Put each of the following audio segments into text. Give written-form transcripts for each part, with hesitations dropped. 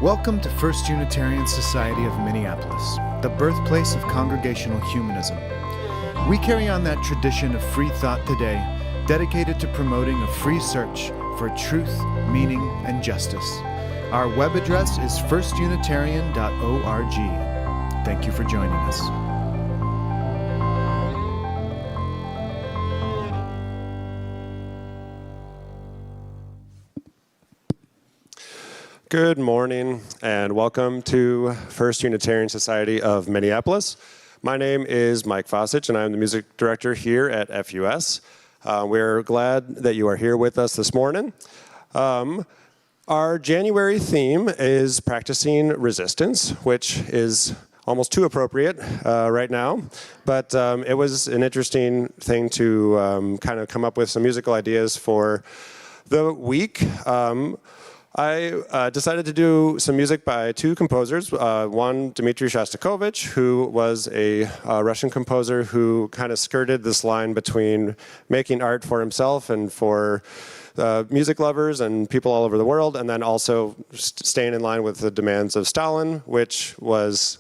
Welcome to First Unitarian Society of Minneapolis, the birthplace of Congregational Humanism. We carry on that tradition of free thought today, dedicated to promoting a free search for truth, meaning, and justice. Our web address is firstunitarian.org. Thank you for joining us. Good morning and welcome to First Unitarian Society of Minneapolis. My name is Mike Fossich and I'm the music director here at FUS. We're glad that you are here with us this morning. Our January theme is practicing resistance, which is almost too appropriate right now, but it was an interesting thing to kind of come up with some musical ideas for the week. I decided to do some music by two composers, one Dmitri Shostakovich, who was a Russian composer who kind of skirted this line between making art for himself and for music lovers and people all over the world, and then also staying in line with the demands of Stalin, which was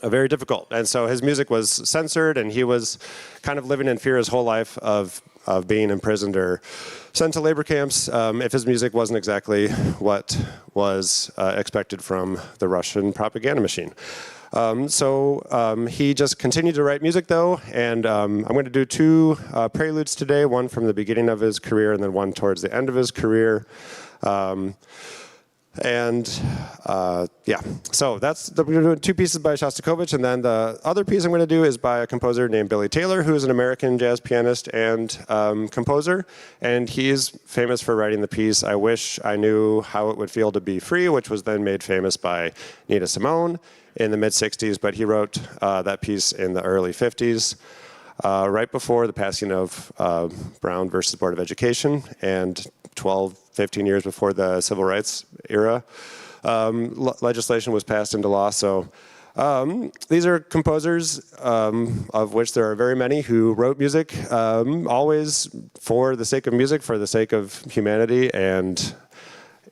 very difficult. And so his music was censored, and he was kind of living in fear his whole life of being imprisoned or sent to labor camps if his music wasn't exactly what was expected from the Russian propaganda machine. So he just continued to write music though, and I'm going to do two preludes today, one from the beginning of his career and then one towards the end of his career. Yeah, so we're going to do two pieces by Shostakovich, and then the other piece I'm going to do is by a composer named Billy Taylor, who is an American jazz pianist and composer, and he's famous for writing the piece "I Wish I Knew How It Would Feel to Be Free," which was then made famous by Nina Simone in the mid-'60s, but he wrote that piece in the early '50s, right before the passing of Brown versus Board of Education, and 15 years before the civil rights era. Legislation was passed into law. So these are composers, of which there are very many, who wrote music always for the sake of music, for the sake of humanity, and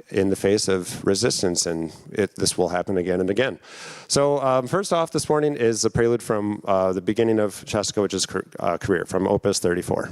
in the face of resistance, and this will happen again and again. So first off this morning is a prelude from the beginning of Shostakovich's career, from Opus 34.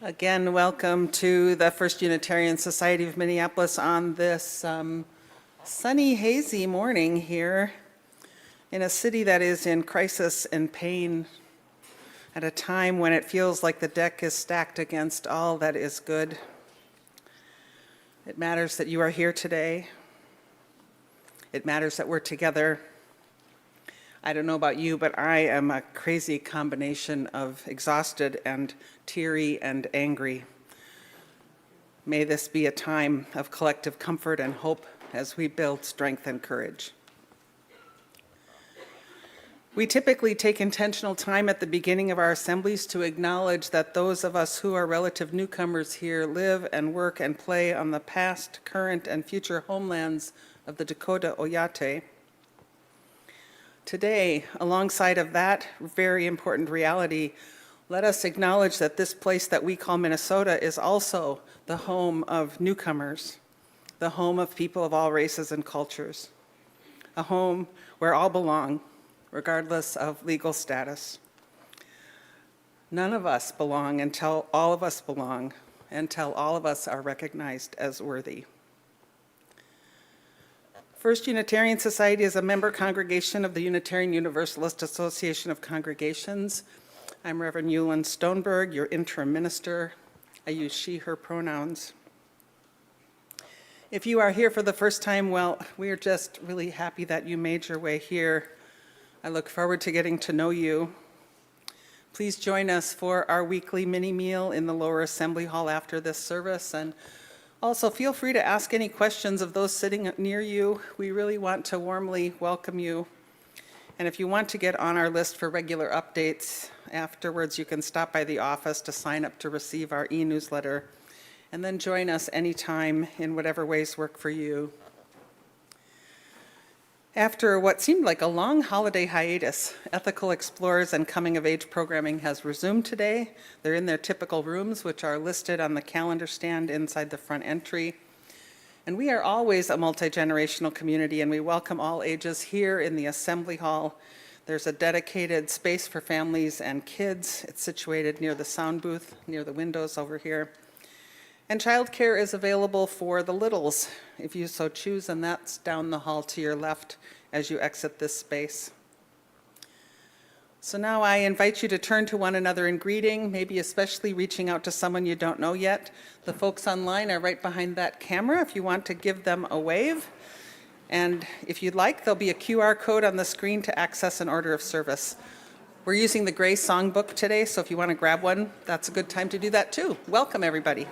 Again, welcome to the First Unitarian Society of Minneapolis on this sunny, hazy morning here in a city that is in crisis and pain at a time when it feels like the deck is stacked against all that is good. It matters that you are here today. It matters that we're together. I don't know about you, but I am a crazy combination of exhausted and teary and angry. May this be a time of collective comfort and hope as we build strength and courage. We typically take intentional time at the beginning of our assemblies to acknowledge that those of us who are relative newcomers here live and work and play on the past, current, and future homelands of the Dakota Oyate. Today, alongside of that very important reality, let us acknowledge that this place that we call Minnesota is also the home of newcomers, the home of people of all races and cultures, a home where all belong, regardless of legal status. None of us belong until all of us belong, until all of us are recognized as worthy. First Unitarian Society is a member congregation of the Unitarian Universalist Association of Congregations. I'm Reverend Jullan Stoneberg, your Interim Minister. I use she, her pronouns. If you are here for the first time, well, we are just really happy that you made your way here. I look forward to getting to know you. Please join us for our weekly mini meal in the lower assembly hall after this service, and also feel free to ask any questions of those sitting near you. We really want to warmly welcome you. And if you want to get on our list for regular updates, afterwards you can stop by the office to sign up to receive our e-newsletter, and then join us anytime in whatever ways work for you. After what seemed like a long holiday hiatus, Ethical Explorers and Coming of Age programming has resumed today. They're in their typical rooms, which are listed on the calendar stand inside the front entry. And we are always a multi-generational community, and we welcome all ages here in the Assembly Hall. There's a dedicated space for families and kids. It's situated near the sound booth, near the windows over here. And childcare is available for the littles, if you so choose, and that's down the hall to your left as you exit this space. So now I invite you to turn to one another in greeting, maybe especially reaching out to someone you don't know yet. The folks online are right behind that camera if you want to give them a wave. And if you'd like, there'll be a QR code on the screen to access an order of service. We're using the Gray Songbook today, so if you want to grab one, that's a good time to do that too. Welcome, everybody.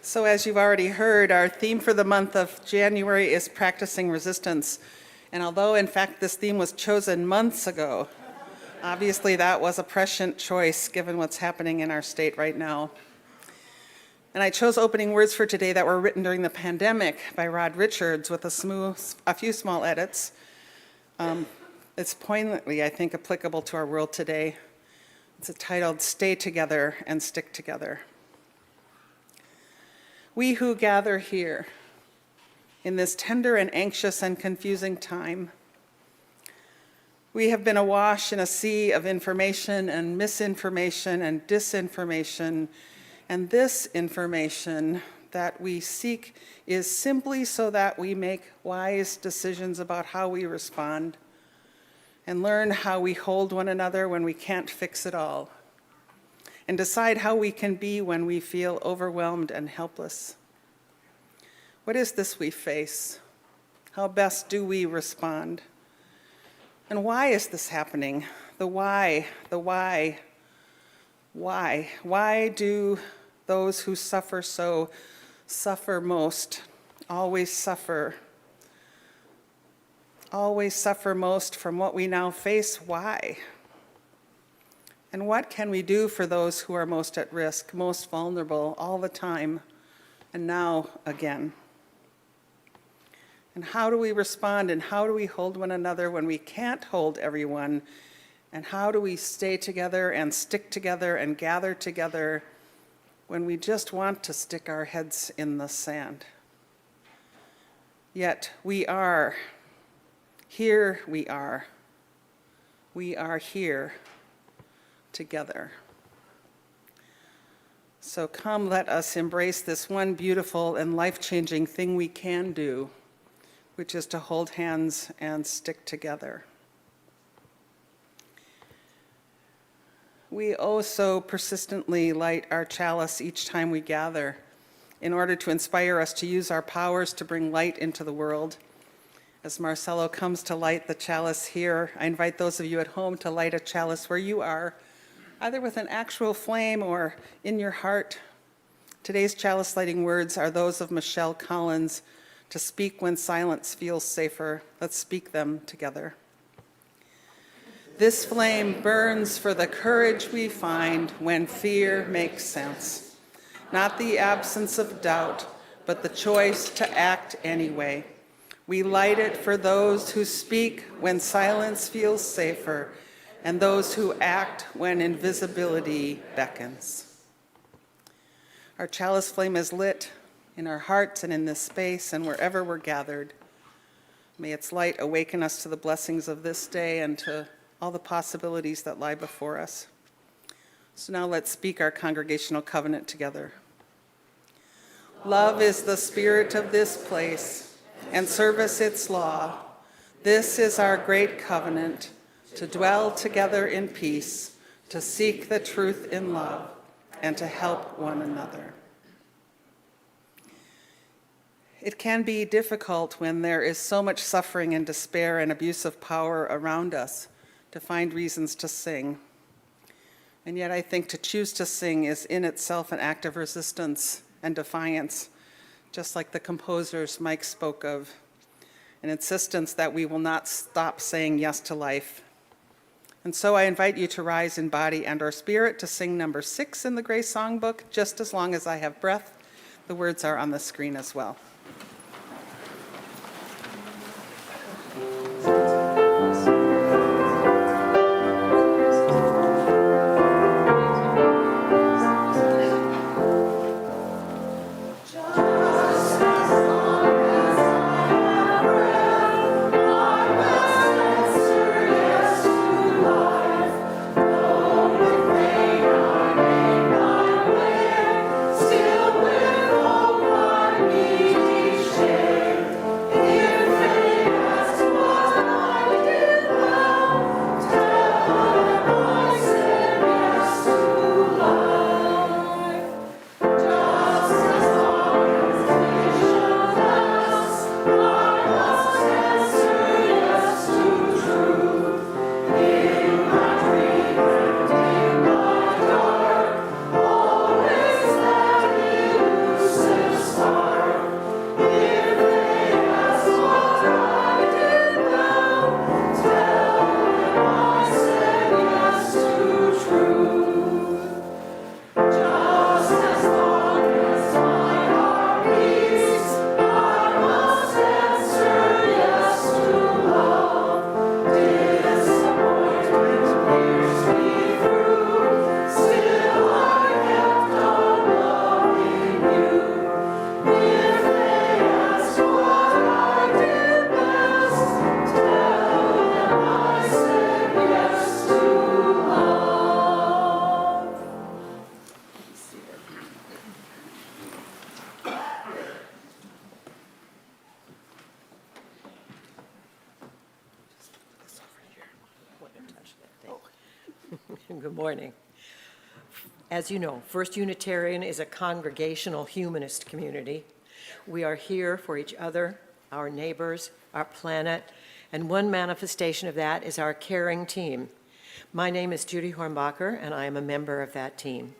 So as you've already heard, our theme for the month of January is practicing resistance. And although, in fact, this theme was chosen months ago, obviously that was a prescient choice given what's happening in our state right now. And I chose opening words for today that were written during the pandemic by Rod Richards with a few small edits. It's poignantly, I think, applicable to our world today. It's titled, "Stay Together and Stick Together." We who gather here in this tender and anxious and confusing time, we have been awash in a sea of information and misinformation and disinformation, and this information that we seek is simply so that we make wise decisions about how we respond and learn how we hold one another when we can't fix it all, and decide how we can be when we feel overwhelmed and helpless. What is this we face? How best do we respond? And why is this happening? The why. Why do those who suffer so suffer most, always suffer most from what we now face? Why? And what can we do for those who are most at risk, most vulnerable all the time, and now again? And how do we respond, and how do we hold one another when we can't hold everyone? And how do we stay together and stick together and gather together when we just want to stick our heads in the sand? Yet we are. Here we are. We are here together. So come, let us embrace this one beautiful and life-changing thing we can do, which is to hold hands and stick together. We so persistently light our chalice each time we gather in order to inspire us to use our powers to bring light into the world. As Marcelo comes to light the chalice here, I invite those of you at home to light a chalice where you are, either with an actual flame or in your heart. Today's chalice lighting words are those of Michelle Collins, "To speak when silence feels safer." Let's speak them together. This flame burns for the courage we find when fear makes sense. Not the absence of doubt, but the choice to act anyway. We light it for those who speak when silence feels safer, and those who act when invisibility beckons. Our chalice flame is lit in our hearts and in this space and wherever we're gathered. May its light awaken us to the blessings of this day and to all the possibilities that lie before us. So now let's speak our congregational covenant together. Love is the spirit of this place, and service its law. This is our great covenant, to dwell together in peace, to seek the truth in love, and to help one another. It can be difficult when there is so much suffering and despair and abuse of power around us to find reasons to sing. And yet I think to choose to sing is in itself an act of resistance and defiance, just like the composers Mike spoke of, an insistence that we will not stop saying yes to life. And so I invite you to rise in body and or spirit to sing number 6 in the Grace Songbook, Just As Long As I Have Breath. The words are on the screen as well. Still with hope on me. Good morning. As you know, First Unitarian is a congregational humanist community. We are here for each other, our neighbors, our planet, and one manifestation of that is our caring team. My name is Judy Hornbacher, and I am a member of that team.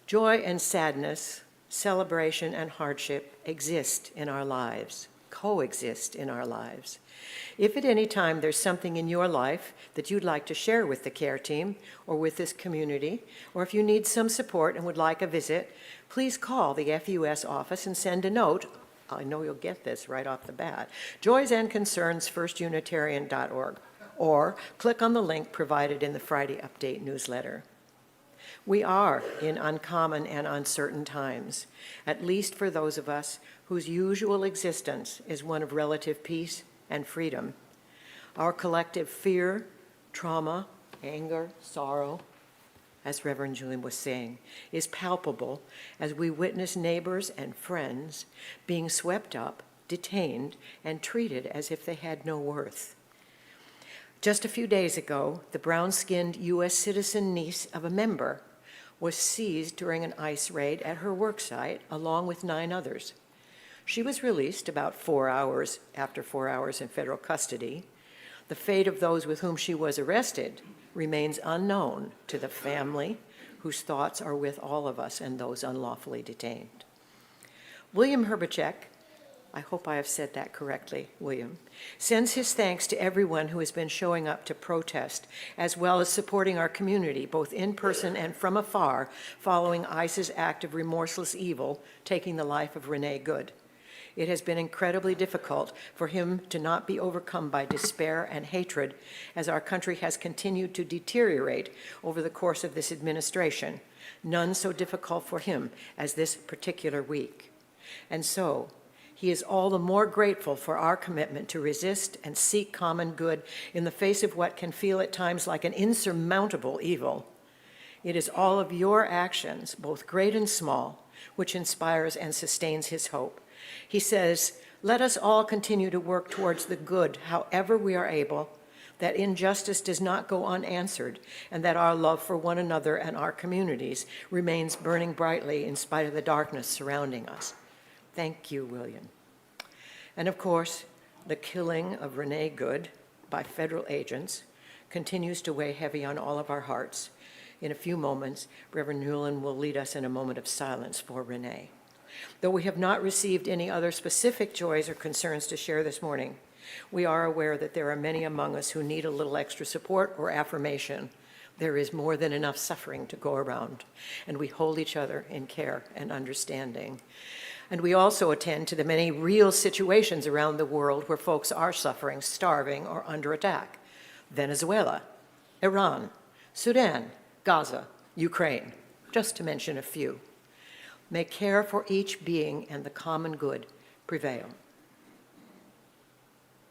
Joy and sadness, celebration and hardship exist in our lives, coexist in our lives. If at any time there's something in your life that you'd like to share with the care team or with this community, or if you need some support and would like a visit, please call the FUS office and send a note. I know you'll get this right off the bat. Joys and Concerns, firstunitarian.org, or click on the link provided in the Friday Update newsletter. We are in uncommon and uncertain times, at least for those of us whose usual existence is one of relative peace and freedom. Our collective fear, trauma, anger, sorrow, as Reverend Jullan was saying, is palpable as we witness neighbors and friends being swept up, detained, and treated as if they had no worth. Just a few days ago, the brown-skinned U.S. citizen niece of a member was seized during an ICE raid at her worksite along with 9 others. She was released about 4 hours after 4 hours in federal custody. The fate of those with whom she was arrested remains unknown to the family, whose thoughts are with all of us and those unlawfully detained. William Herbachek, I hope I have said that correctly, William, sends his thanks to everyone who has been showing up to protest, as well as supporting our community, both in person and from afar, following ICE's act of remorseless evil, taking the life of Renee Good. It has been incredibly difficult for him to not be overcome by despair and hatred as our country has continued to deteriorate over the course of this administration. None so difficult for him as this particular week. And so, he is all the more grateful for our commitment to resist and seek common good in the face of what can feel at times like an insurmountable evil. It is all of your actions, both great and small, which inspires and sustains his hope. He says, let us all continue to work towards the good however we are able, that injustice does not go unanswered, and that our love for one another and our communities remains burning brightly in spite of the darkness surrounding us. Thank you, William. And of course, the killing of Renee Good by federal agents continues to weigh heavy on all of our hearts. In a few moments, Reverend Jullan will lead us in a moment of silence for Renee. Though we have not received any other specific joys or concerns to share this morning, we are aware that there are many among us who need a little extra support or affirmation. There is more than enough suffering to go around, and we hold each other in care and understanding. And we also attend to the many real situations around the world where folks are suffering, starving, or under attack. Venezuela, Iran, Sudan, Gaza, Ukraine, just to mention a few. May care for each being and the common good prevail.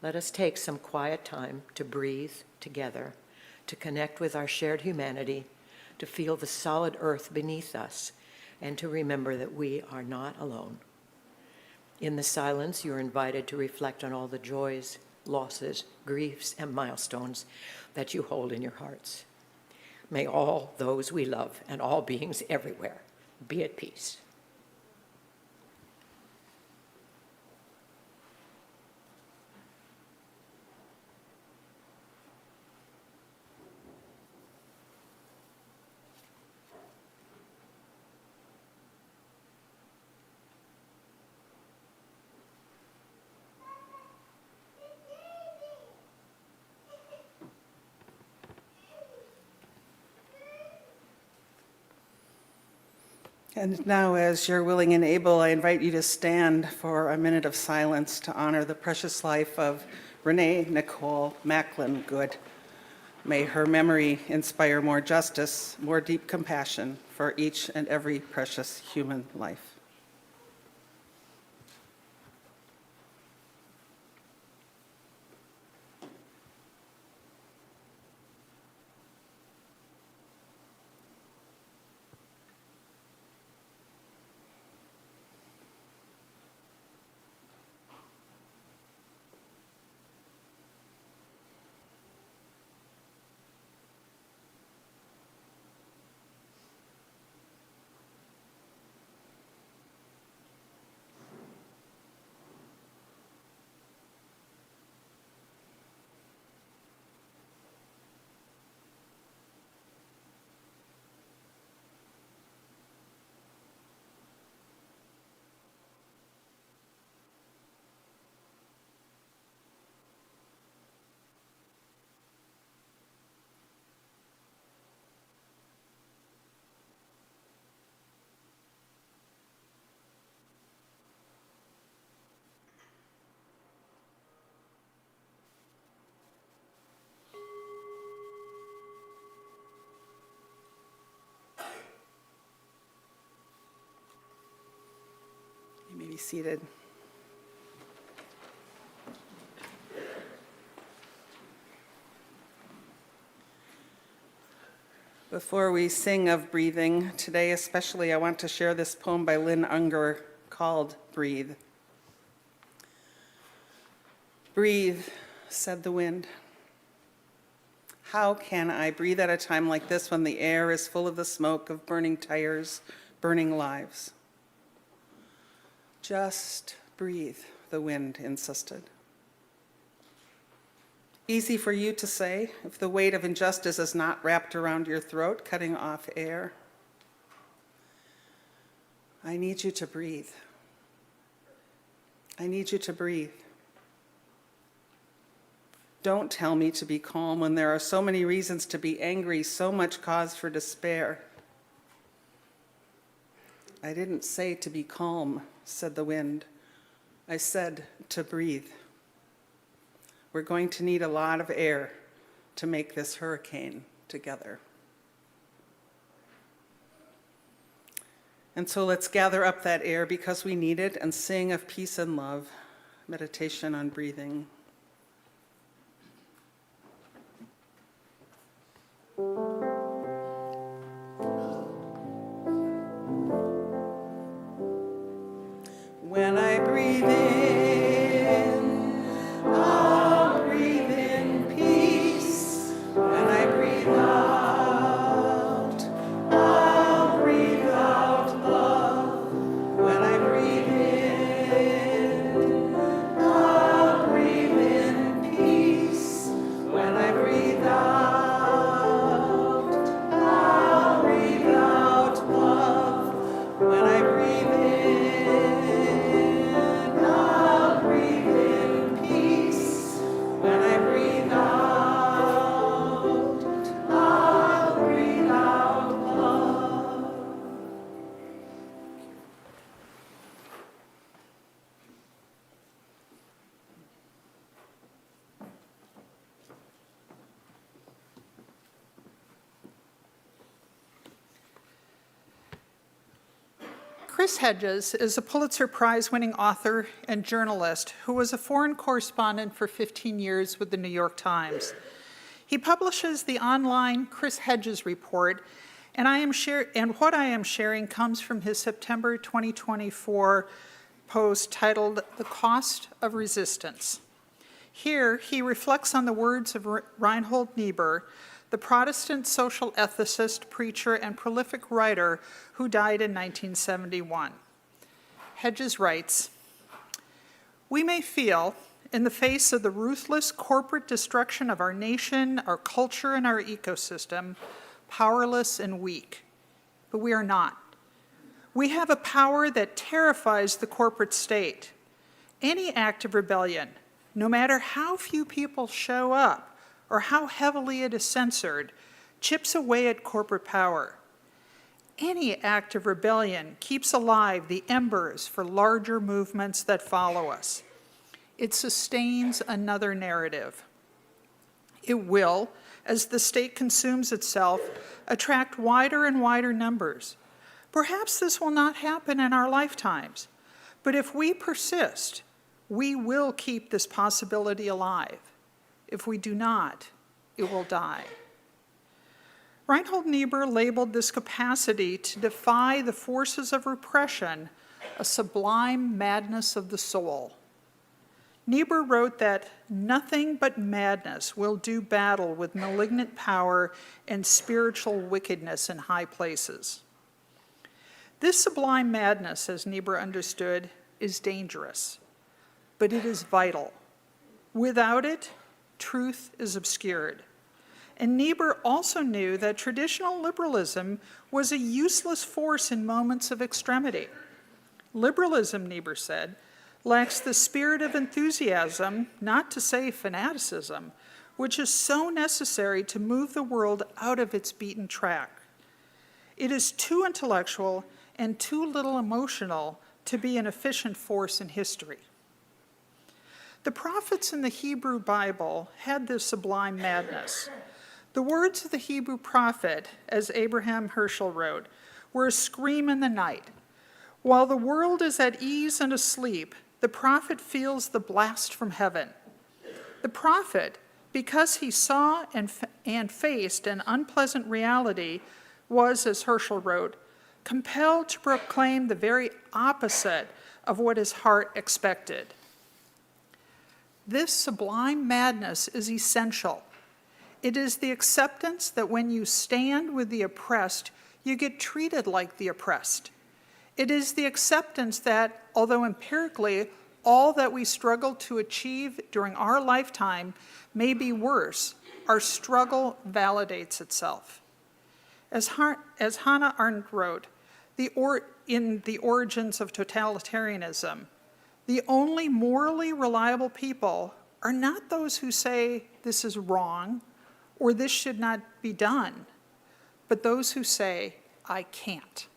Let us take some quiet time to breathe together, to connect with our shared humanity, to feel the solid earth beneath us, and to remember that we are not alone. In the silence, you're invited to reflect on all the joys, losses, griefs, and milestones that you hold in your hearts. May all those we love and all beings everywhere be at peace. And now, as you're willing and able, I invite you to stand for a minute of silence to honor the precious life of Renee Nicole Macklin Good. May her memory inspire more justice, more deep compassion for each and every precious human life. be seated. Before we sing of breathing, today especially I want to share this poem by Lynn Unger called Breathe. Breathe, said the wind. How can I breathe at a time like this when the air is full of the smoke of burning tires, burning lives? Just breathe, the wind insisted. Easy for you to say if the weight of injustice is not wrapped around your throat, cutting off air. I need you to breathe. I need you to breathe. Don't tell me to be calm when there are so many reasons to be angry, so much cause for despair. I didn't say to be calm, said the wind. I said to breathe. We're going to need a lot of air to make this hurricane together. And so let's gather up that air because we need it and sing of peace and love, meditation on breathing. When I breathe in, I'll breathe in peace. When I breathe out, I'll breathe out love. When I breathe in, I'll breathe in peace. When I breathe out, I'll breathe out love. When I breathe in, Chris Hedges is a Pulitzer Prize-winning author and journalist who was a foreign correspondent for 15 years with the New York Times. He publishes the online Chris Hedges Report, and what I am sharing comes from his September 2024 post titled "The Cost of Resistance." Here, he reflects on the words of Reinhold Niebuhr, the Protestant social ethicist, preacher, and prolific writer who died in 1971. Hedges writes, "We may feel, in the face of the ruthless corporate destruction of our nation, our culture, and our ecosystem, powerless and weak. But we are not. We have a power that terrifies the corporate state. Any act of rebellion, no matter how few people show up, or how heavily it is censored, chips away at corporate power. Any act of rebellion keeps alive the embers for larger movements that follow us. It sustains another narrative. It will, as the state consumes itself, attract wider and wider numbers. Perhaps this will not happen in our lifetimes, but if we persist, we will keep this possibility alive. If we do not, it will die." Reinhold Niebuhr labeled this capacity to defy the forces of repression a sublime madness of the soul. Niebuhr wrote that nothing but madness will do battle with malignant power and spiritual wickedness in high places. This sublime madness, as Niebuhr understood, is dangerous, but it is vital. Without it, truth is obscured. And Niebuhr also knew that traditional liberalism was a useless force in moments of extremity. Liberalism, Niebuhr said, lacks the spirit of enthusiasm, not to say fanaticism, which is so necessary to move the world out of its beaten track. It is too intellectual and too little emotional to be an efficient force in history. The prophets in the Hebrew Bible had this sublime madness. The words of the Hebrew prophet, as Abraham Herschel wrote, were a scream in the night. While the world is at ease and asleep, the prophet feels the blast from heaven. The prophet, because he saw and faced an unpleasant reality, was, as Herschel wrote, compelled to proclaim the very opposite of what his heart expected. This sublime madness is essential. It is the acceptance that when you stand with the oppressed, you get treated like the oppressed. It is the acceptance that, although empirically all that we struggle to achieve during our lifetime may be worse, our struggle validates itself. As Hannah Arendt wrote, in The Origins of Totalitarianism, the only morally reliable people are not those who say this is wrong or this should not be done, but those who say, I can't.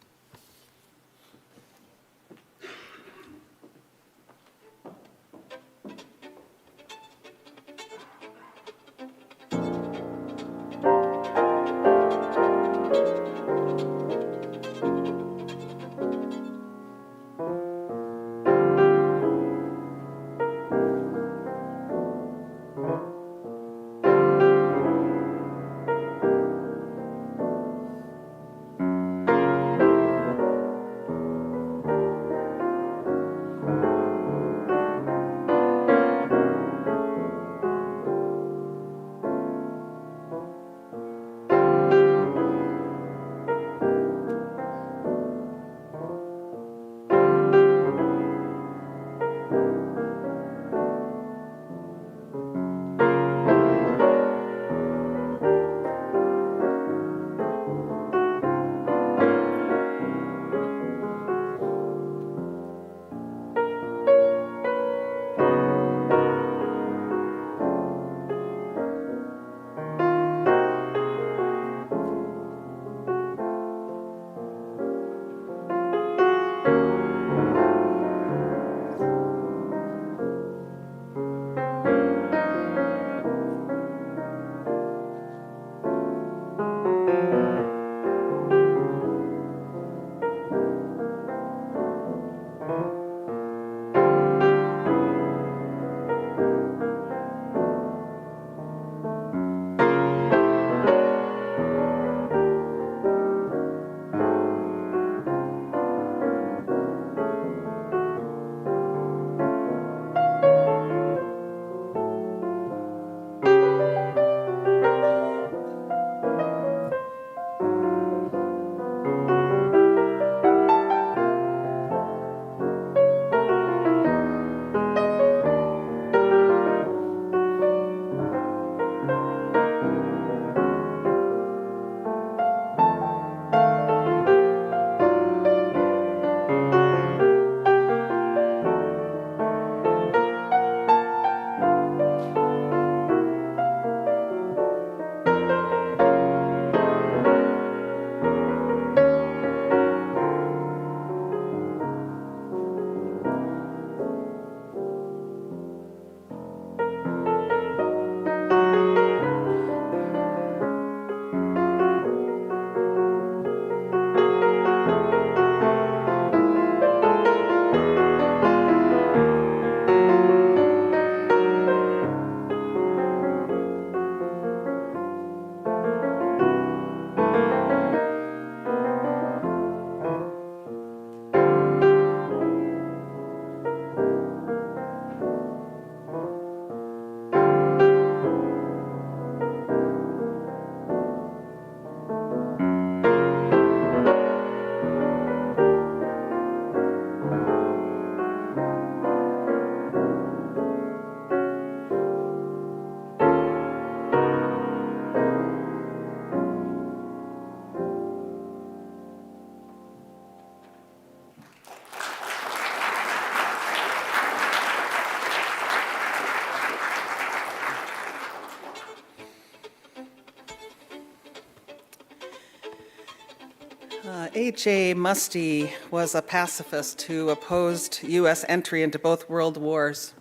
H.A. Musty was a pacifist who opposed U.S. entry into both world wars.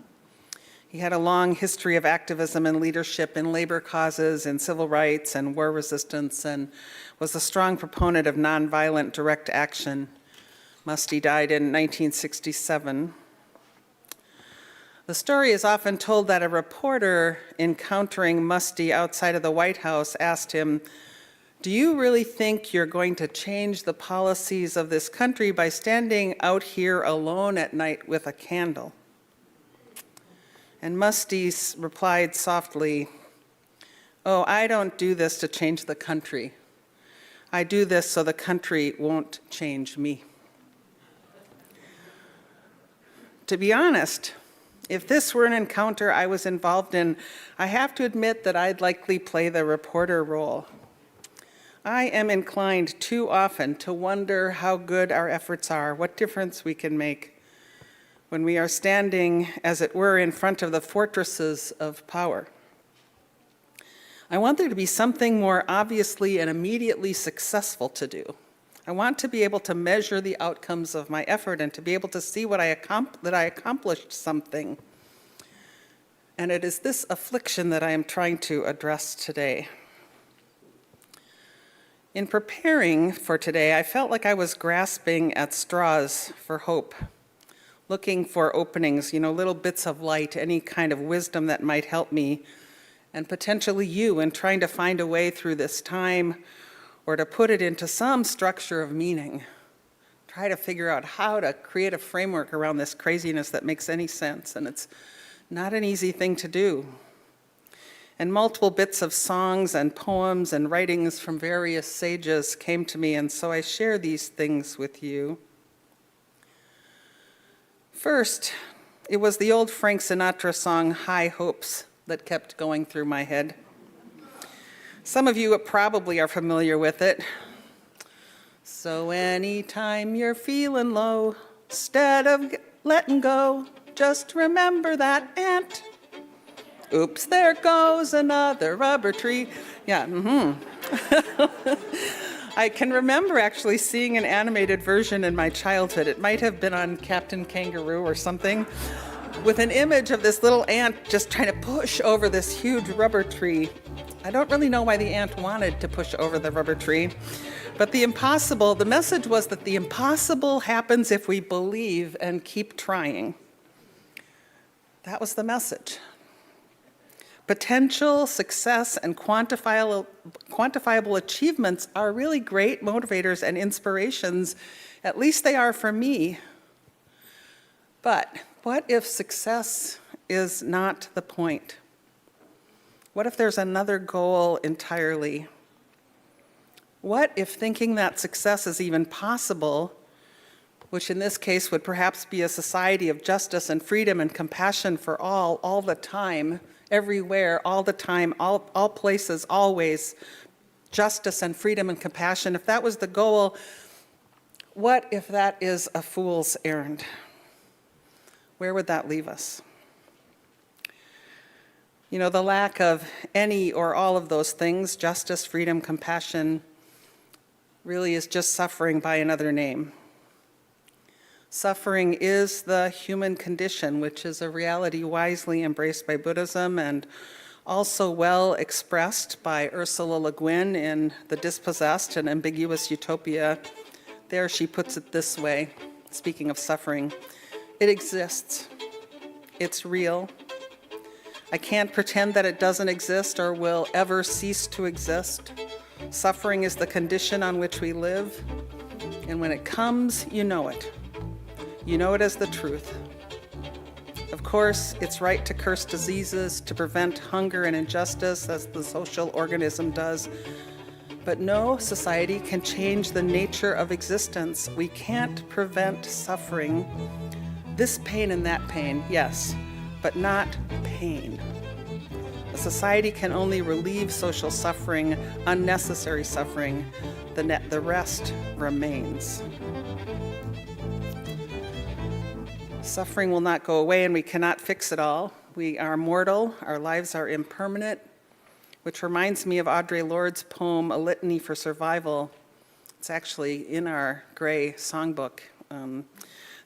He had a long history of activism and leadership in labor causes and civil rights and war resistance, and was a strong proponent of nonviolent direct action, Musty died in 1967. The story is often told that a reporter encountering Musty outside of the White House asked him, "Do you really think you're going to change the policies of this country by standing out here alone at night with a candle?" And Musty replied softly, "Oh, I don't do this to change the country. I do this so the country won't change me." To be honest, if this were an encounter I was involved in, I have to admit that I'd likely play the reporter role. I am inclined too often to wonder how good our efforts are, what difference we can make when we are standing, as it were, in front of the fortresses of power. I want there to be something more obviously and immediately successful to do. I want to be able to measure the outcomes of my effort and to be able to see that I accomplished something. And it is this affliction that I am trying to address today. In preparing for today, I felt like I was grasping at straws for hope, looking for openings, little bits of light, any kind of wisdom that might help me, and potentially you, in trying to find a way through this time, or to put it into some structure of meaning. Try to figure out how to create a framework around this craziness that makes any sense, and it's not an easy thing to do. And multiple bits of songs and poems and writings from various sages came to me, and so I share these things with you. First, it was the old Frank Sinatra song, "High Hopes," that kept going through my head. Some of you probably are familiar with it. So anytime you're feeling low, instead of letting go, just remember that ant. Oops, there goes another rubber tree. Yeah, I can remember actually seeing an animated version in my childhood. It might have been on Captain Kangaroo or something, with an image of this little ant just trying to push over this huge rubber tree. I don't really know why the ant wanted to push over the rubber tree, but the message was that the impossible happens if we believe and keep trying. That was the message. Potential, success, and quantifiable achievements are really great motivators and inspirations. At least they are for me. But what if success is not the point? What if there's another goal entirely? What if thinking that success is even possible, which in this case would perhaps be a society of justice and freedom and compassion for all the time, everywhere, all the time, all places, always, justice and freedom and compassion, if that was the goal, what if that is a fool's errand? Where would that leave us? The lack of any or all of those things, justice, freedom, compassion, really is just suffering by another name. Suffering is the human condition, which is a reality wisely embraced by Buddhism and also well expressed by Ursula Le Guin in The Dispossessed, an Ambiguous Utopia. There she puts it this way, speaking of suffering: it exists. It's real. I can't pretend that it doesn't exist or will ever cease to exist. Suffering is the condition on which we live, and when it comes, you know it. You know it as the truth. Of course, it's right to curse diseases, to prevent hunger and injustice, as the social organism does. But no society can change the nature of existence. We can't prevent suffering. This pain and that pain, yes, but not pain. A society can only relieve social suffering, unnecessary suffering. The rest remains. Suffering will not go away, and we cannot fix it all. We are mortal, our lives are impermanent, which reminds me of Audre Lorde's poem, A Litany for Survival. It's actually in our gray songbook.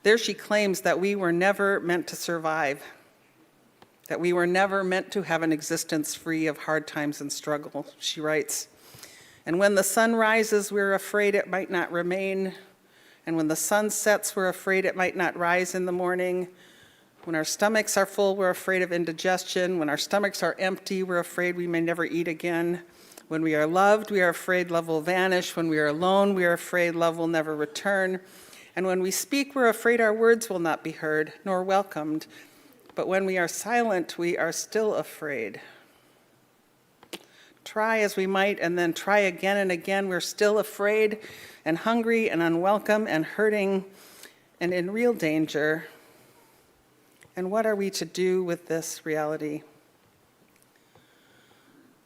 There she claims that we were never meant to survive, that we were never meant to have an existence free of hard times and struggle. She writes, "And when the sun rises, we're afraid it might not remain, And when the sun sets, we're afraid it might not rise in the morning. When our stomachs are full, we're afraid of indigestion. When our stomachs are empty, we're afraid we may never eat again. When we are loved, we are afraid love will vanish. When we are alone, we are afraid love will never return. And when we speak, we're afraid our words will not be heard nor welcomed. But when we are silent, we are still afraid. Try as we might, and then try again and again, we're still afraid and hungry and unwelcome and hurting and in real danger. And what are we to do with this reality?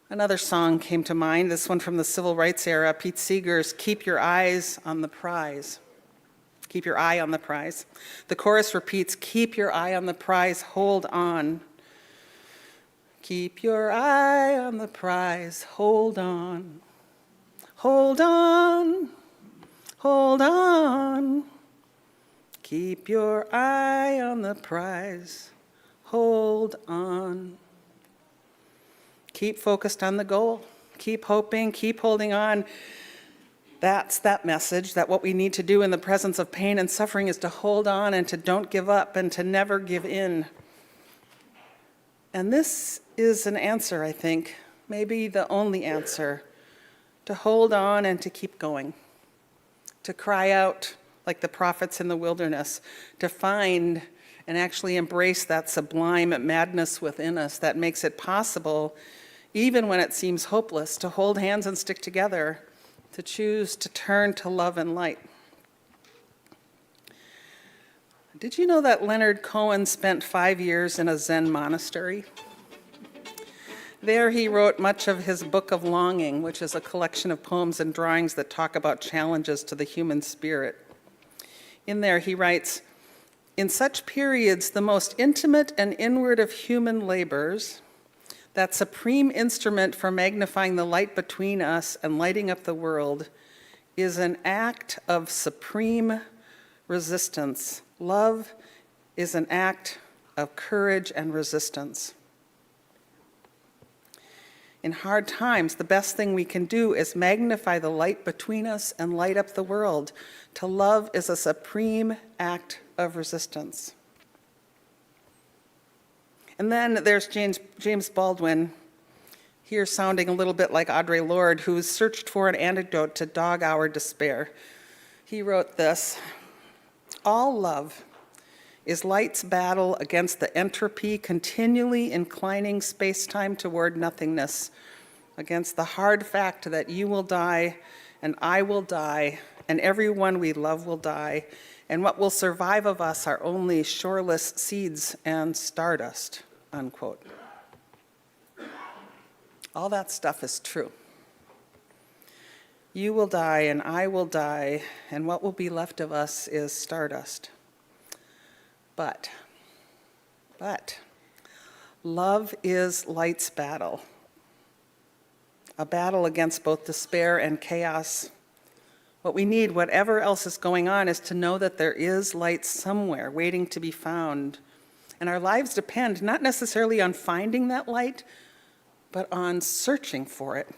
Another song came to mind, this one from the civil rights era, Pete Seeger's Keep Your Eyes on the Prize. Keep your eye on the prize. The chorus repeats, keep your eye on the prize, hold on. Keep your eye on the prize, hold on. Hold on, hold on. Keep your eye on the prize, hold on. Keep focused on the goal. Keep hoping, keep holding on. That's that message, that what we need to do in the presence of pain and suffering is to hold on and to don't give up and to never give in. And this is an answer, I think, maybe the only answer, to hold on and to keep going, to cry out like the prophets in the wilderness, to find and actually embrace that sublime madness within us that makes it possible, even when it seems hopeless, to hold hands and stick together, to choose to turn to love and light. Did you know that Leonard Cohen spent 5 years in a Zen monastery? There he wrote much of his Book of Longing, which is a collection of poems and drawings that talk about challenges to the human spirit. In there he writes, in such periods, the most intimate and inward of human labors, that supreme instrument for magnifying the light between us and lighting up the world, is an act of supreme resistance. Love is an act of courage and resistance. In hard times, the best thing we can do is magnify the light between us and light up the world. To love is a supreme act of resistance. And then there's James Baldwin, here sounding a little bit like Audre Lorde, who searched for an antidote to dog our despair. He wrote this, all love is light's battle against the entropy continually inclining space-time toward nothingness, against the hard fact that you will die and I will die and everyone we love will die, and what will survive of us are only shoreless seeds and stardust, unquote. All that stuff is true. You will die and I will die, and what will be left of us is stardust. But, love is light's battle, a battle against both despair and chaos. What we need, whatever else is going on, is to know that there is light somewhere waiting to be found. And our lives depend not necessarily on finding that light, but on searching for it,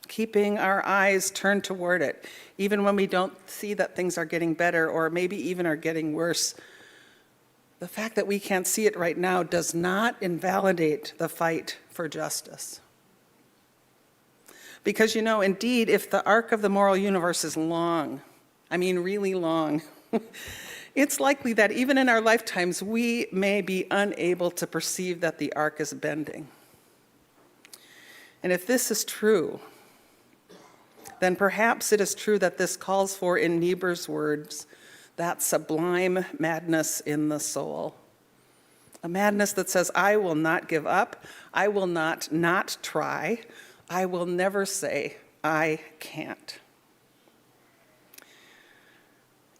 keeping our eyes turned toward it, even when we don't see that things are getting better or maybe even are getting worse. The fact that we can't see it right now does not invalidate the fight for justice. Because, indeed, if the arc of the moral universe is long, I mean really long, it's likely that even in our lifetimes, we may be unable to perceive that the arc is bending. And if this is true, then perhaps it is true that this calls for, in Niebuhr's words, that sublime madness in the soul. A madness that says, I will not give up, I will not try, I will never say, I can't.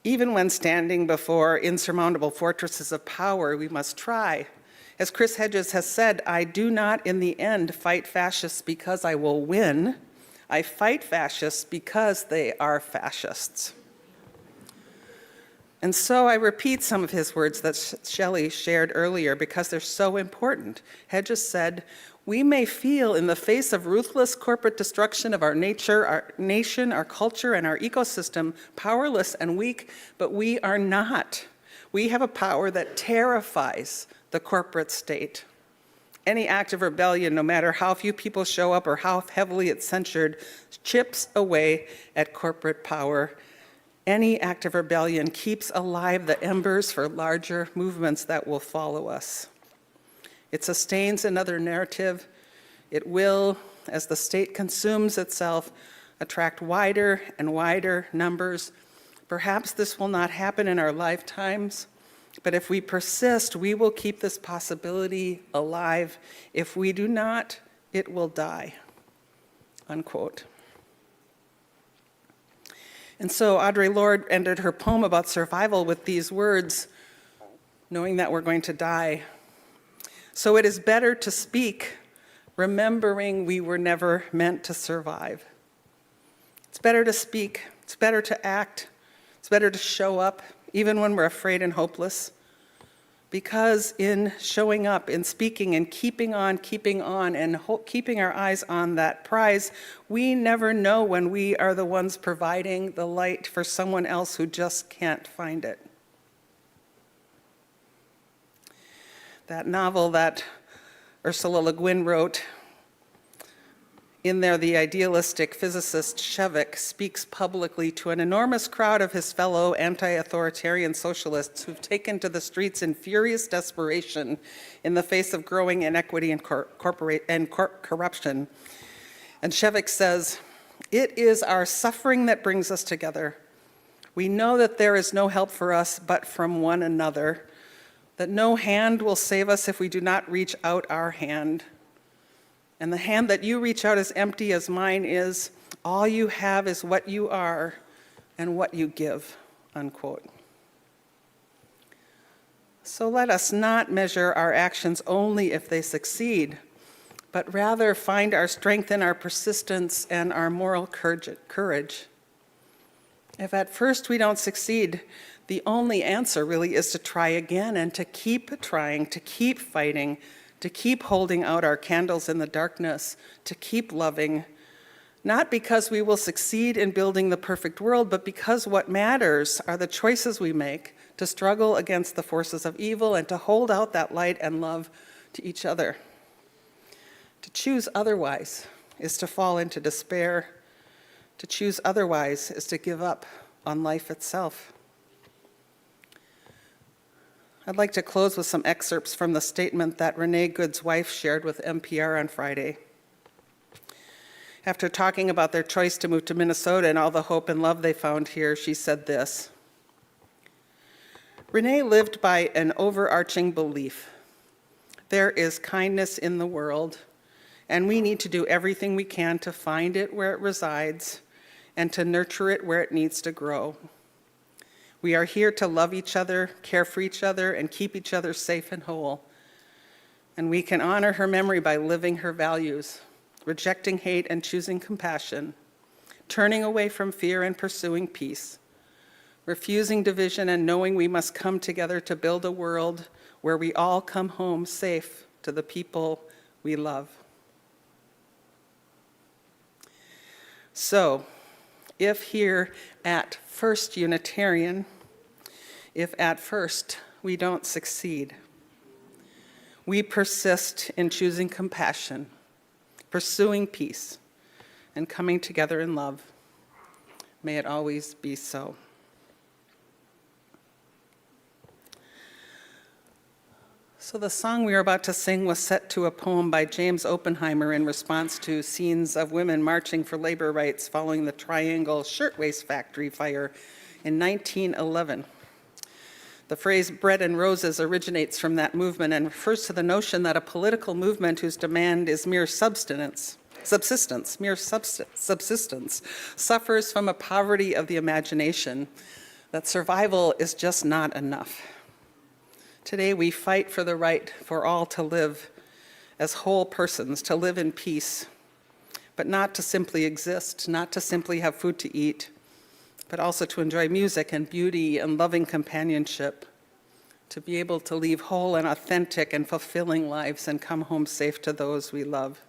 Even when standing before insurmountable fortresses of power, we must try. As Chris Hedges has said, I do not in the end fight fascists because I will win. I fight fascists because they are fascists. And so I repeat some of his words that Shelley shared earlier because they're so important. Hedges said, We may feel in the face of ruthless corporate destruction of our nature, our nation, our culture, and our ecosystem, powerless and weak, but we are not. We have a power that terrifies the corporate state. Any act of rebellion, no matter how few people show up or how heavily it's censured, chips away at corporate power. Any act of rebellion keeps alive the embers for larger movements that will follow us. It sustains another narrative. It will, as the state consumes itself, attract wider and wider numbers. Perhaps this will not happen in our lifetimes, but if we persist, we will keep this possibility alive. If we do not, it will die, unquote. And so Audre Lorde ended her poem about survival with these words, knowing that we're going to die. So it is better to speak, remembering we were never meant to survive. It's better to speak, it's better to act, it's better to show up, even when we're afraid and hopeless. Because in showing up, in speaking and keeping on, and keeping our eyes on that prize, we never know when we are the ones providing the light for someone else who just can't find it. That novel that Ursula Le Guin wrote, in there the idealistic physicist Shevik speaks publicly to an enormous crowd of his fellow anti-authoritarian socialists who've taken to the streets in furious desperation in the face of growing inequity and corruption. And Shevik says, "It is our suffering that brings us together. We know that there is no help for us but from one another, that no hand will save us if we do not reach out our hand. And the hand that you reach out as empty as mine is. All you have is what you are and what you give," unquote. So let us not measure our actions only if they succeed, but rather find our strength in our persistence and our moral courage. If at first we don't succeed, the only answer really is to try again and to keep trying, to keep fighting, to keep holding out our candles in the darkness, to keep loving, not because we will succeed in building the perfect world, but because what matters are the choices we make to struggle against the forces of evil and to hold out that light and love to each other. To choose otherwise is to fall into despair. To choose otherwise is to give up on life itself. I'd like to close with some excerpts from the statement that Renee Good's wife shared with NPR on Friday. After talking about their choice to move to Minnesota and all the hope and love they found here, she said this: "Renee lived by an overarching belief. There is kindness in the world, and we need to do everything we can to find it where it resides and to nurture it where it needs to grow. We are here to love each other, care for each other, and keep each other safe and whole. And we can honor her memory by living her values, rejecting hate and choosing compassion, turning away from fear and pursuing peace, refusing division and knowing we must come together to build a world where we all come home safe to the people we love." So, if here at First Unitarian, if at first we don't succeed, we persist in choosing compassion, pursuing peace, and coming together in love. May it always be so. So the song we are about to sing was set to a poem by James Oppenheimer in response to scenes of women marching for labor rights following the Triangle Shirtwaist Factory fire in 1911. The phrase "bread and roses" originates from that movement and refers to the notion that a political movement whose demand is mere subsistence, suffers from a poverty of the imagination, that survival is just not enough. Today we fight for the right for all to live as whole persons, to live in peace, but not to simply exist, not to simply have food to eat, but also to enjoy music and beauty and loving companionship, to be able to leave whole and authentic and fulfilling lives and come home safe to those we love.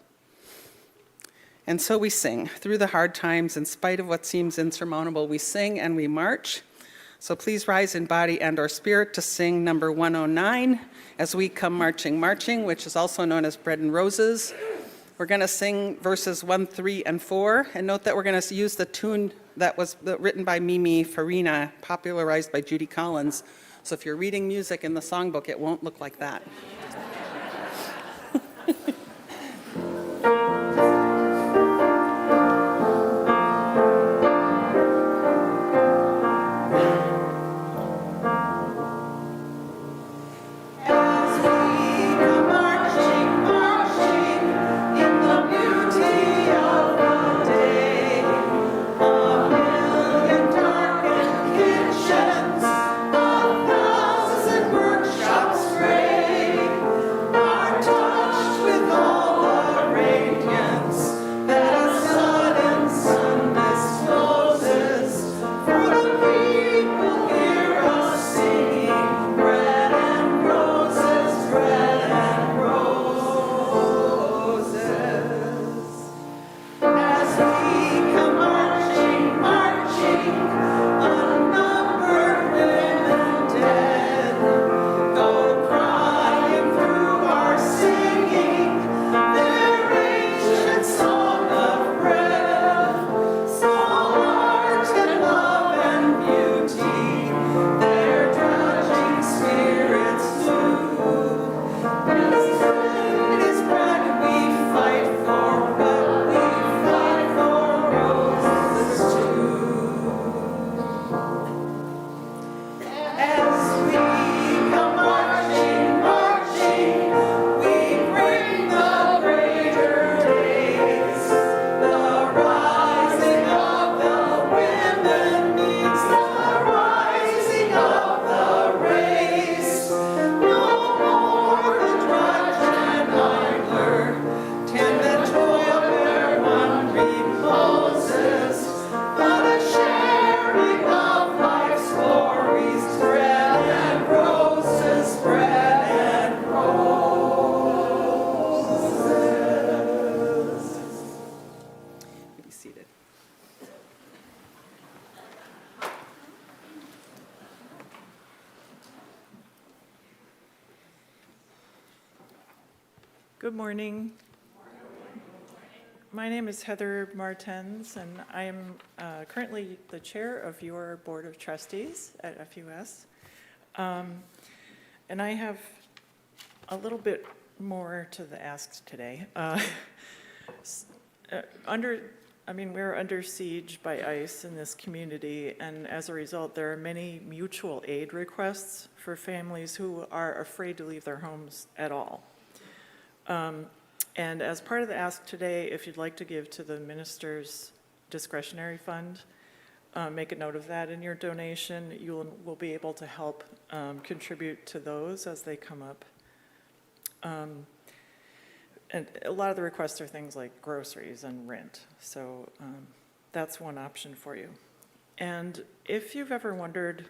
And so we sing. Through the hard times, in spite of what seems insurmountable, we sing and we march. So please rise in body and or spirit to sing number 109, As We Come Marching, Marching, which is also known as Bread and Roses. We're going to sing verses 1, 3, and 4. And note that we're going to use the tune that was written by Mimi Farina, popularized by Judy Collins. So if you're reading music in the songbook, it won't look like that. Good morning. My name is Heather Martens, and I am currently the chair of your Board of Trustees at FUS. And I have a little bit more to the asks today. We're under siege by ICE in this community, and as a result, there are many mutual aid requests for families who are afraid to leave their homes at all. And as part of the ask today, if you'd like to give to the minister's discretionary fund, make a note of that in your donation. You will be able to help contribute to those as they come up. And a lot of the requests are things like groceries and rent. So that's one option for you. And if you've ever wondered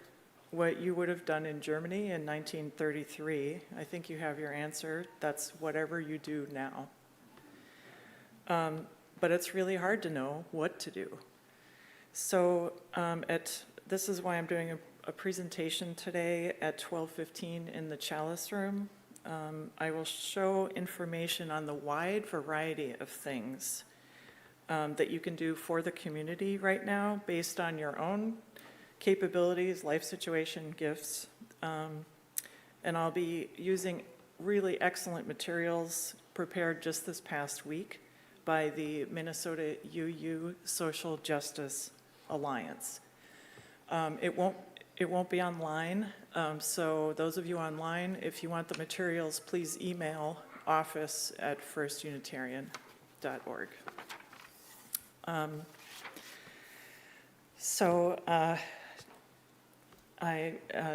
what you would have done in Germany in 1933, I think you have your answer. That's whatever you do now. But it's really hard to know what to do. So this is why I'm doing a presentation today at 12:15 in the Chalice Room. I will show information on the wide variety of things that you can do for the community right now based on your own capabilities, life situation, gifts. And I'll be using really excellent materials prepared just this past week by the Minnesota UU Social Justice Alliance. It won't be online, so those of you online, if you want the materials, please email office@firstunitarian.org.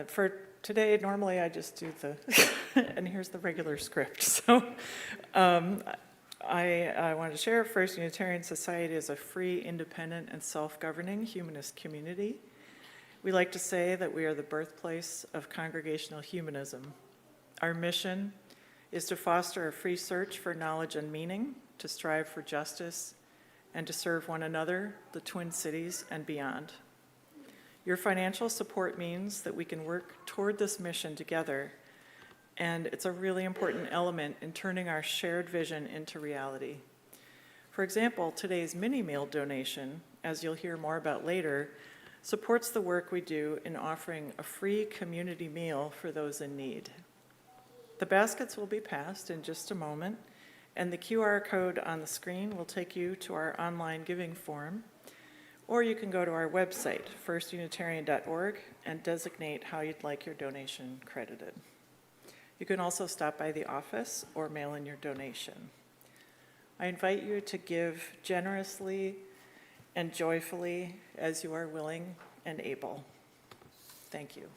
For today, normally I just do and here's the regular script. So I want to share First Unitarian Society as a free, independent, and self-governing humanist community. We like to say that we are the birthplace of Congregational Humanism. Our mission is to foster a free search for knowledge and meaning, to strive for justice, and to serve one another, the Twin Cities, and beyond. Your financial support means that we can work toward this mission together, and it's a really important element in turning our shared vision into reality. For example, today's mini meal donation, as you'll hear more about later, supports the work we do in offering a free community meal for those in need. The baskets will be passed in just a moment, and the QR code on the screen will take you to our online giving form, or you can go to our website, firstunitarian.org, and designate how you'd like your donation credited. You can also stop by the office or mail in your donation. I invite you to give generously and joyfully as you are willing and able. Thank you.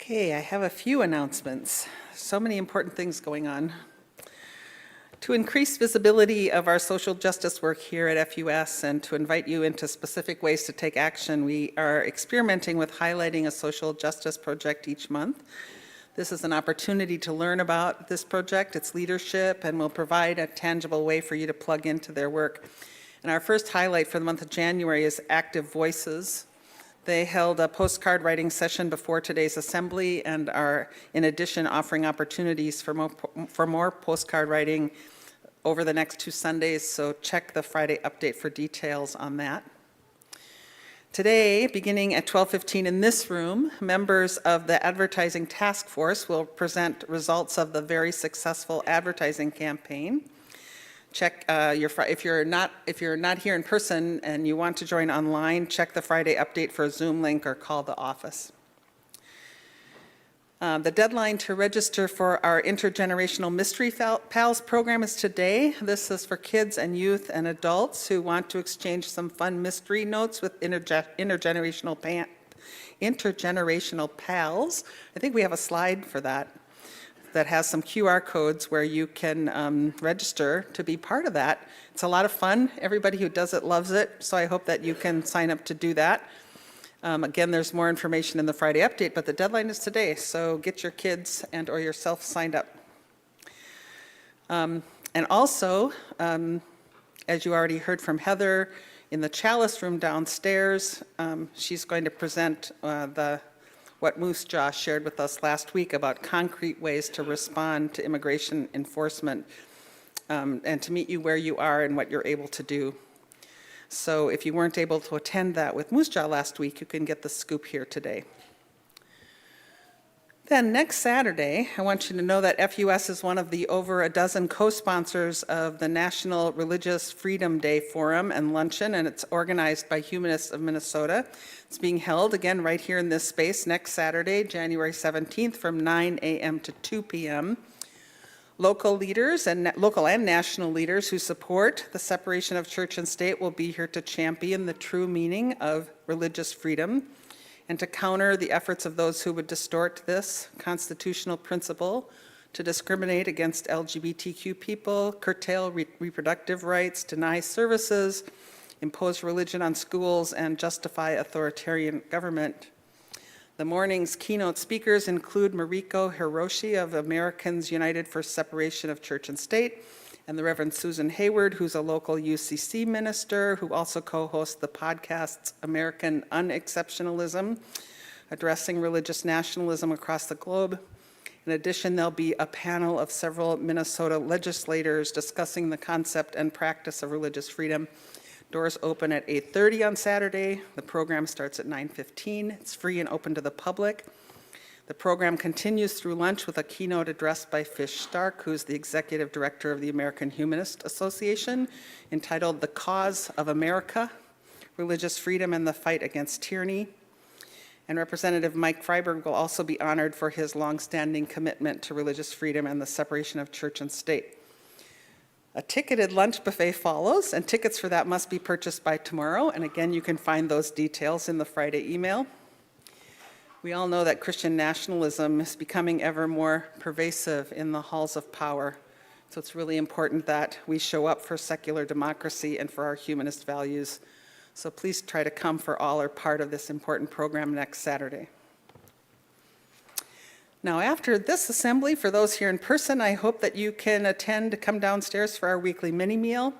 Okay, I have a few announcements. So many important things going on. To increase visibility of our social justice work here at FUS and to invite you into specific ways to take action, we are experimenting with highlighting a social justice project each month. This is an opportunity to learn about this project, its leadership, and will provide a tangible way for you to plug into their work. And our first highlight for the month of January is Active Voices. They held a postcard writing session before today's assembly and are, in addition, offering opportunities for more postcard writing over the next 2 Sundays, so check the Friday update for details on that. Today, beginning at 12:15 in this room, members of the Advertising Task Force will present results of the very successful advertising campaign. Check if you're not here in person and you want to join online, check the Friday update for a Zoom link or call the office. The deadline to register for our Intergenerational Mystery Pals program is today. This is for kids and youth and adults who want to exchange some fun mystery notes with intergenerational pals. I think we have a slide for that has some QR codes where you can register to be part of that. It's a lot of fun. Everybody who does it loves it, so I hope that you can sign up to do that. Again, there's more information in the Friday update, but the deadline is today, so get your kids and or yourself signed up. And also, as you already heard from Heather, in the Chalice room downstairs, she's going to present what Moose Josh shared with us last week about concrete ways to respond to immigration enforcement and to meet you where you are and what you're able to do. So if you weren't able to attend that with Moose Jaw last week, you can get the scoop here today. Then next Saturday, I want you to know that FUS is one of the over a dozen co-sponsors of the National Religious Freedom Day Forum and Luncheon, and it's organized by Humanists of Minnesota. It's being held, again, right here in this space next Saturday, January 17th from 9 a.m. to 2 p.m. Local leaders and local and national leaders who support the separation of church and state will be here to champion the true meaning of religious freedom and to counter the efforts of those who would distort this constitutional principle to discriminate against LGBTQ people, curtail reproductive rights, deny services, impose religion on schools, and justify authoritarian government. The morning's keynote speakers include Mariko Hiroshi of Americans United for Separation of Church and State, and the Reverend Susan Hayward, who's a local UCC minister, who also co-hosts the podcasts American Unexceptionalism, addressing religious nationalism across the globe. In addition, there'll be a panel of several Minnesota legislators discussing the concept and practice of religious freedom. Doors open at 8:30 on Saturday. The program starts at 9:15. It's free and open to the public. The program continues through lunch with a keynote address by Fish Stark, who's the executive director of the American Humanist Association, entitled "The Cause of America, Religious Freedom and the Fight Against Tyranny." And Representative Mike Freiberg will also be honored for his longstanding commitment to religious freedom and the separation of church and state. A ticketed lunch buffet follows, and tickets for that must be purchased by tomorrow. And again, you can find those details in the Friday email. We all know that Christian nationalism is becoming ever more pervasive in the halls of power. So it's really important that we show up for secular democracy and for our humanist values. So please try to come for all or part of this important program next Saturday. Now, after this assembly, for those here in person, I hope that you can come downstairs for our weekly mini meal.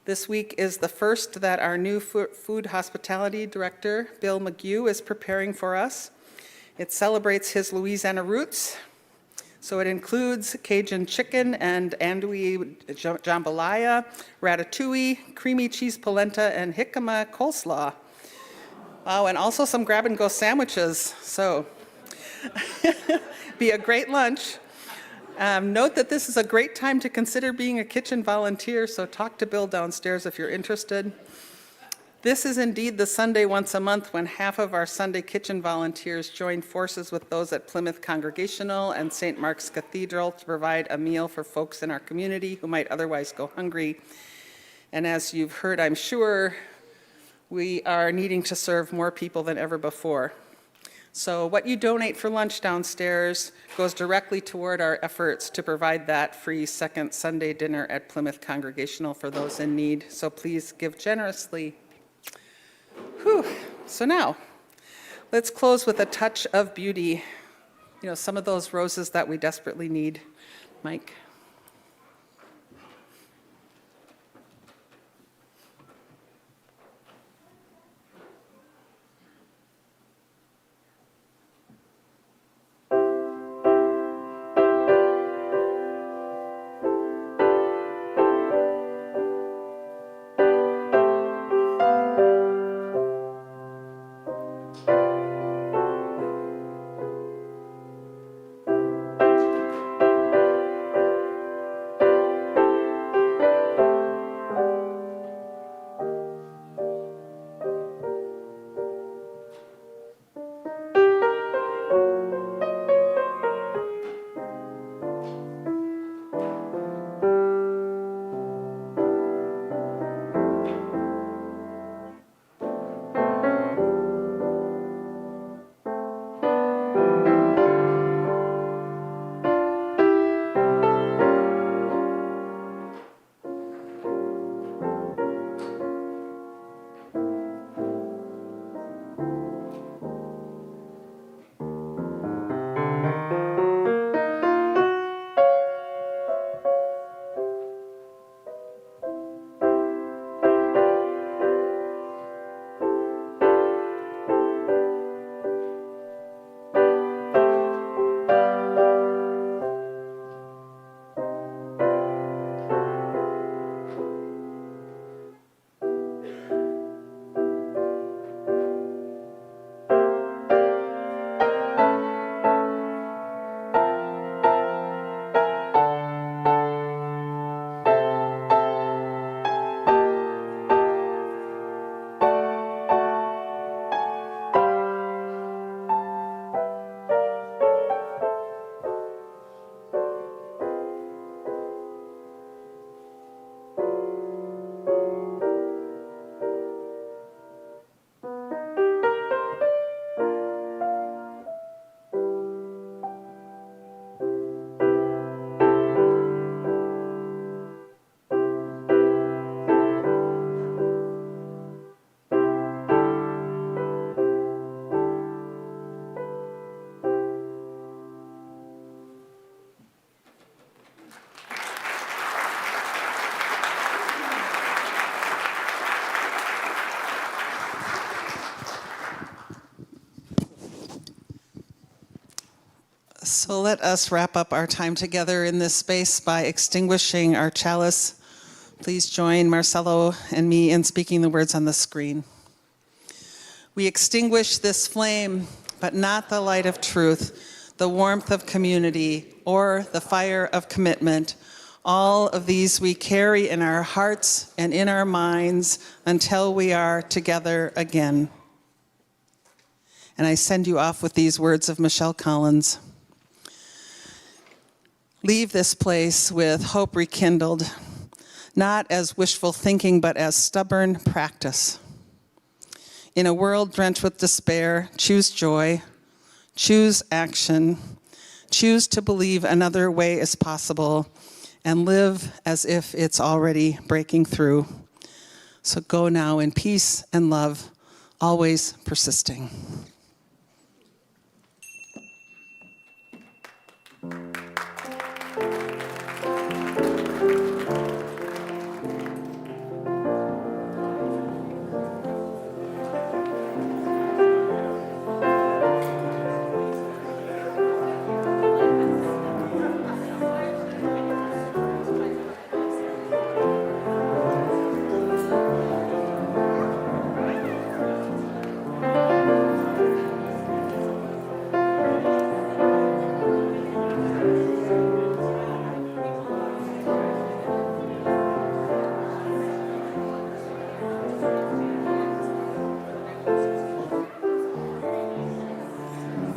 This week is the first that our new food hospitality director, Bill McGew, is preparing for us. It celebrates his Louisiana roots. So it includes Cajun chicken and andouille jambalaya, ratatouille, creamy cheese polenta, and jicama coleslaw. Wow, and also some grab-and-go sandwiches. So be a great lunch. Note that this is a great time to consider being a kitchen volunteer, so talk to Bill downstairs if you're interested. This is indeed the Sunday once a month when half of our Sunday kitchen volunteers join forces with those at Plymouth Congregational and St. Mark's Cathedral to provide a meal for folks in our community who might otherwise go hungry. And as you've heard, I'm sure, we are needing to serve more people than ever before. So what you donate for lunch downstairs goes directly toward our efforts to provide that free second Sunday dinner at Plymouth Congregational for those in need. So please give generously. Whew. So now, let's close with a touch of beauty. You know, some of those roses that we desperately need. Mike. So let us wrap up our time together in this space by extinguishing our chalice. Please join Marcelo and me in speaking the words on the screen. We extinguish this flame, but not the light of truth, the warmth of community, or the fire of commitment. All of these we carry in our hearts and in our minds until we are together again. And I send you off with these words of Michelle Collins. Leave this place with hope rekindled, not as wishful thinking, but as stubborn practice. In a world drenched with despair, choose joy, choose action, choose to believe another way is possible, and live as if it's already breaking through. So go now in peace and love, always persisting.